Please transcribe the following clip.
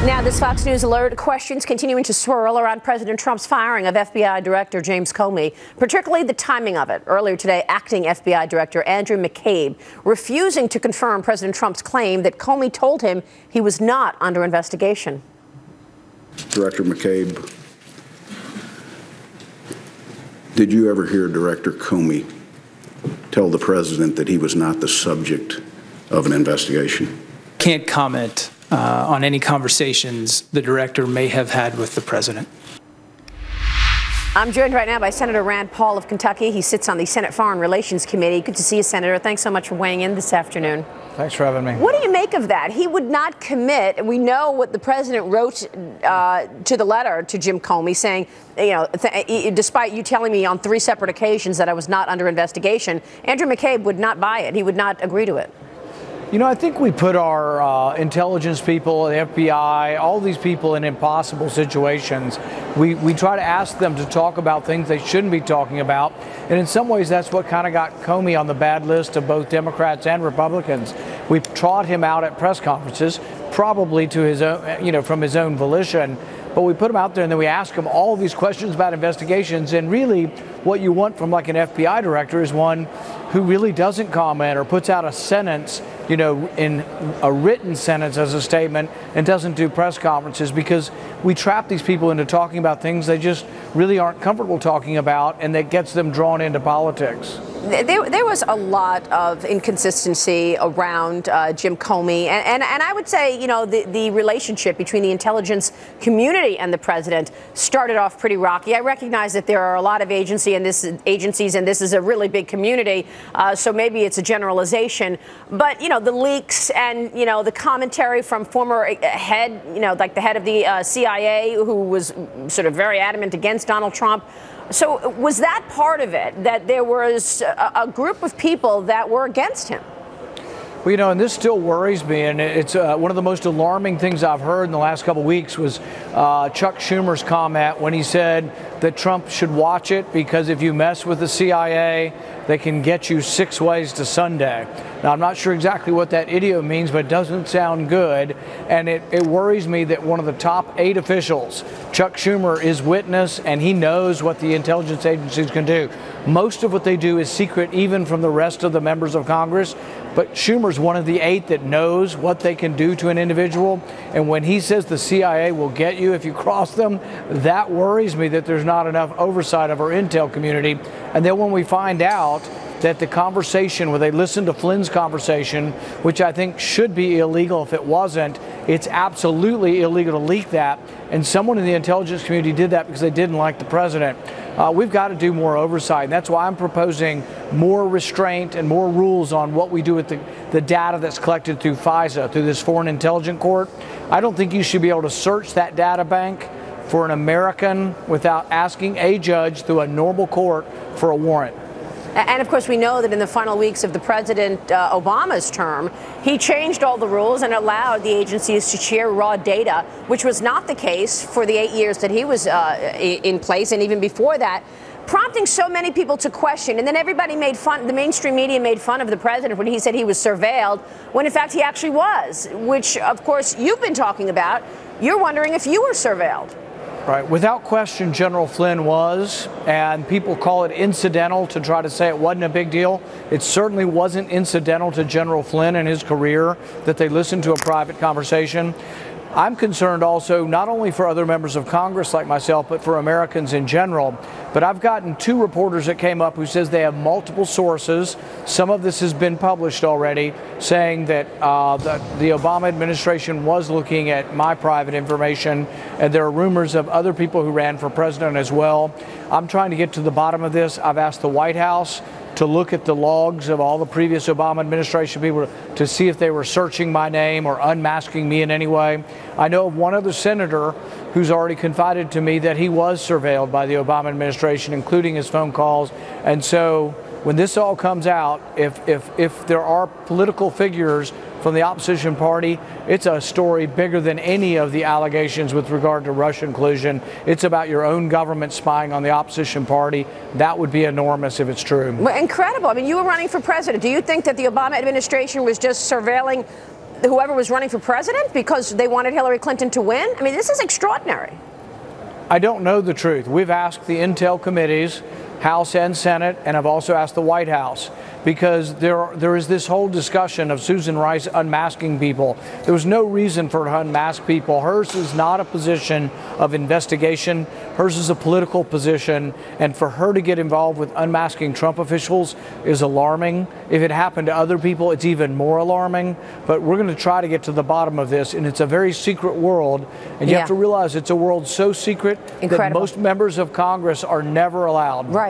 Now, this Fox News alert, questions continuing to swirl around President Trump's firing of FBI Director James Comey, particularly the timing of it. Earlier today, acting FBI Director Andrew McCabe refusing to confirm President Trump's claim that Comey told him he was not under investigation. Director McCabe, did you ever hear Director Comey tell the president that he was not the subject of an investigation? Can't comment on any conversations the director may have had with the president. I'm joined right now by Senator Rand Paul of Kentucky. He sits on the Senate Foreign Relations Committee. Good to see you, Senator. Thanks so much for weighing in this afternoon. Thanks for having me. What do you make of that? He would not commit. We know what the president wrote to the letter to Jim Comey saying, you know, despite you telling me on 3 separate occasions that I was not under investigation, Andrew McCabe would not buy it. He would not agree to it. You know, I think we put our intelligence people, the FBI, all these people in impossible situations. We try to ask them to talk about things they shouldn't be talking about. And in some ways, that's what kind of got Comey on the bad list of both Democrats and Republicans. We trot him out at press conferences, probably to his own, you know, from his own volition. But we put him out there and then we ask him all of these questions about investigations. And really what you want from like an FBI director is one who really doesn't comment or puts out a sentence, you know, in a written sentence as a statement and doesn't do press conferences, because we trap these people into talking about things they just really aren't comfortable talking about, and that gets them drawn into politics. There was a lot of inconsistency around Jim Comey, and I would say, you know, the relationship between the intelligence community and the president started off pretty rocky. I recognize that there are a lot of agencies, and this is a really big community, so maybe it's a generalization. But, you know, the leaks and, you know, the commentary from former head, you know, like the head of the CIA, who was sort of very adamant against Donald Trump. So was that part of it, that there was a group of people that were against him? Well, you know, and this still worries me, and it's one of the most alarming things I've heard in the last couple of weeks was Chuck Schumer's comment when he said that Trump should watch it because if you mess with the CIA, they can get you 6 ways to Sunday. Now, I'm not sure exactly what that idiom means, but it doesn't sound good. And it worries me that one of the top 8 officials, Chuck Schumer, is witness, and he knows what the intelligence agencies can do. Most of what they do is secret, even from the rest of the members of Congress. But Schumer's one of the 8 that knows what they can do to an individual. And when he says the CIA will get you if you cross them, that worries me that there's not enough oversight of our intel community. And then when we find out that the conversation, where they listened to Flynn's conversation, which I think should be illegal if it wasn't, it's absolutely illegal to leak that. And someone in the intelligence community did that because they didn't like the president. We've got to do more oversight. And that's why I'm proposing more restraint and more rules on what we do with the data that's collected through FISA, through this Foreign Intelligence Court. I don't think you should be able to search that data bank for an American without asking a judge through a normal court for a warrant. And of course, we know that in the final weeks of the President Obama's term, he changed all the rules and allowed the agencies to share raw data, which was not the case for the 8 years that he was in place, and even before that, prompting so many people to question. And then everybody made fun, the mainstream media made fun of the president when he said he was surveilled, when in fact he actually was, which of course you've been talking about. You're wondering if you were surveilled. Right. Without question, General Flynn was, and people call it incidental to try to say it wasn't a big deal. It certainly wasn't incidental to General Flynn and his career that they listened to a private conversation. I'm concerned also not only for other members of Congress like myself, but for Americans in general. But I've gotten 2 reporters that came up who says they have multiple sources. Some of this has been published already, saying that the Obama administration was looking at my private information, and there are rumors of other people who ran for president as well. I'm trying to get to the bottom of this. I've asked the White House to look at the logs of all the previous Obama administration people to see if they were searching my name or unmasking me in any way. I know of one other senator who's already confided to me that he was surveilled by the Obama administration, including his phone calls. And so when this all comes out, if there are political figures from the opposition party, it's a story bigger than any of the allegations with regard to Russian collusion. It's about your own government spying on the opposition party. That would be enormous if it's true. Well, incredible. I mean, you were running for president. Do you think that the Obama administration was just surveilling whoever was running for president because they wanted Hillary Clinton to win? I mean, this is extraordinary. I don't know the truth. We've asked the intel committees, House and Senate, and I've also asked the White House, because there is this whole discussion of Susan Rice unmasking people. There was no reason for her to unmask people. Hers is not a position of investigation. Hers is a political position, and for her to get involved with unmasking Trump officials is alarming. If it happened to other people, it's even more alarming. But we're going to try to get to the bottom of this, and it's a very secret world, and you have to realize it's a world so secret that most members of Congress are never allowed. Right.